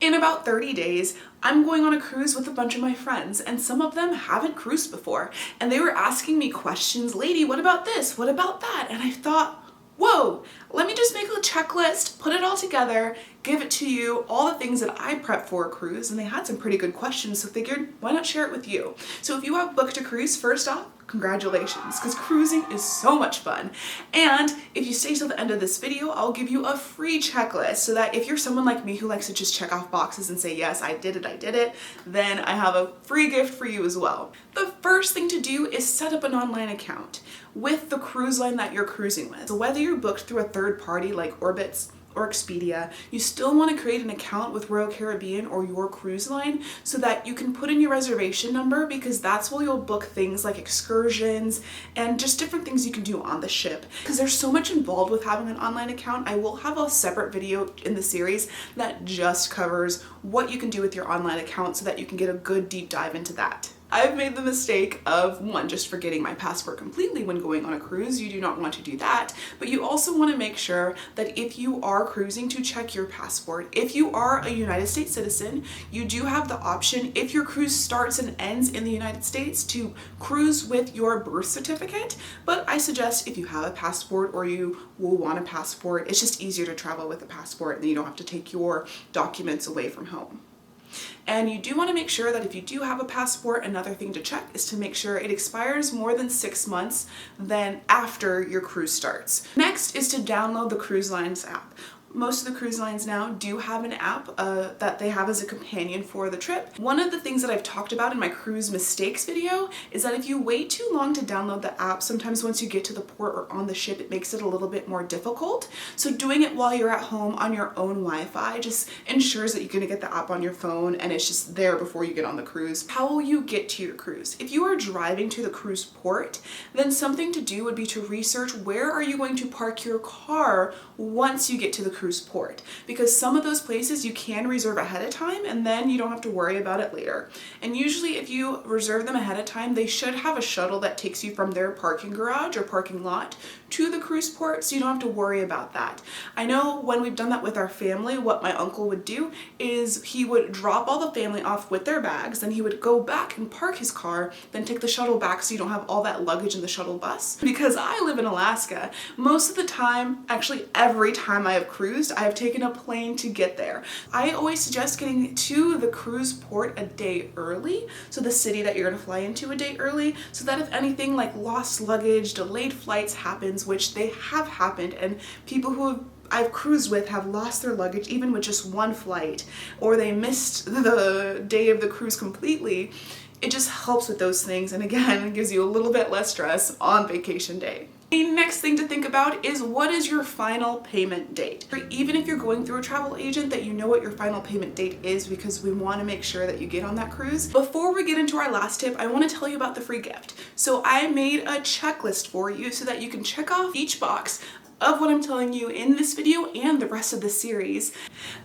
In about 30 days, I'm going on a cruise with a bunch of my friends, and some of them haven't cruised before. And they were asking me questions, lady, what about this? What about that? And I thought, whoa, let me just make a checklist, put it all together, give it to you, all the things that I prep for a cruise. And they had some pretty good questions, so figured, why not share it with you? So if you have booked a cruise, first off, congratulations, because cruising is so much fun. And if you stay till the end of this video, I'll give you a free checklist so that if you're someone like me who likes to just check off boxes and say, yes, I did it, then I have a free gift for you as well. The first thing to do is set up an online account with the cruise line that you're cruising with. So whether you're booked through a third party like Orbitz or Expedia, you still want to create an account with Royal Caribbean or your cruise line so that you can put in your reservation number, because that's where you'll book things like excursions and just different things you can do on the ship. Because there's so much involved with having an online account, I will have a separate video in the series that just covers what you can do with your online account so that you can get a good deep dive into that. I've made the mistake of, one, just forgetting my passport completely when going on a cruise. You do not want to do that, but you also want to make sure that if you are cruising, to check your passport. If you are a United States citizen, you do have the option, if your cruise starts and ends in the United States, to cruise with your birth certificate. But I suggest if you have a passport or you will want a passport, it's just easier to travel with a passport and then you don't have to take your documents away from home. And you do want to make sure that if you do have a passport, another thing to check is to make sure it expires more than 6 months then after your cruise starts. Next is to download the Cruise Lines app. Most of the cruise lines now do have an app that they have as a companion for the trip. One of the things that I've talked about in my cruise mistakes video is that if you wait too long to download the app, sometimes once you get to the port or on the ship, it makes it a little bit more difficult. So doing it while you're at home on your own Wi-Fi just ensures that you're going to get the app on your phone and it's just there before you get on the cruise. How will you get to your cruise? If you are driving to the cruise port, then something to do would be to research where are you going to park your car once you get to the cruise port, because some of those places you can reserve ahead of time and then you don't have to worry about it later. And usually if you reserve them ahead of time, they should have a shuttle that takes you from their parking garage or parking lot to the cruise port, so you don't have to worry about that. I know when we've done that with our family, what my uncle would do is he would drop all the family off with their bags, then he would go back and park his car, then take the shuttle back so you don't have all that luggage in the shuttle bus. Because I live in Alaska, most of the time, actually every time I have cruised, I have taken a plane to get there. I always suggest getting to the cruise port a day early, so the city that you're going to fly into a day early, so that if anything like lost luggage, delayed flights happens, which they have happened, and people who I've cruised with have lost their luggage even with just one flight, or they missed the day of the cruise completely. It just helps with those things, and again, gives you a little bit less stress on vacation day. The next thing to think about is, what is your final payment date? Even if you're going through a travel agent, that you know what your final payment date is, because we want to make sure that you get on that cruise. Before we get into our last tip, I want to tell you about the free gift. So I made a checklist for you so that you can check off each box of what I'm telling you in this video and the rest of the series.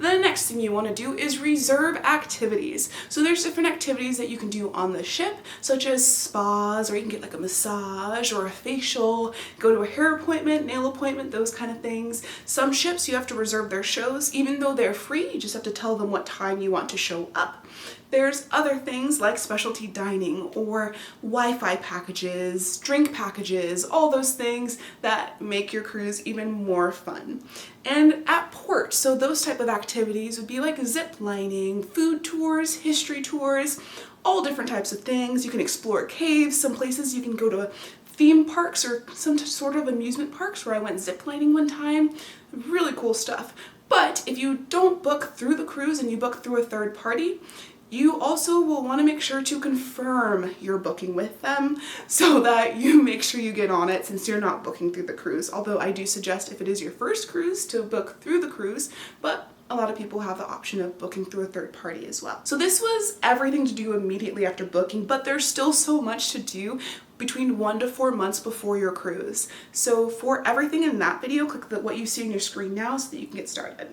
The next thing you want to do is reserve activities. So there's different activities that you can do on the ship, such as spas, or you can get like a massage or a facial, go to a hair appointment, nail appointment, those kind of things. Some ships you have to reserve their shows. Even though they're free, you just have to tell them what time you want to show up. There's other things like specialty dining or Wi-Fi packages, drink packages, all those things that make your cruise even more fun. And at port, so those type of activities would be like zip lining, food tours, history tours, all different types of things. You can explore caves. Some places you can go to theme parks or some sort of amusement parks, where I went zip lining one time. Really cool stuff. But if you don't book through the cruise and you book through a third party, you also will want to make sure to confirm your booking with them so that you make sure you get on it, since you're not booking through the cruise. Although I do suggest, if it is your first cruise, to book through the cruise, but a lot of people have the option of booking through a third party as well. So this was everything to do immediately after booking, but there's still so much to do between 1 to 4 months before your cruise. So for everything in that video, click what you see on your screen now so that you can get started.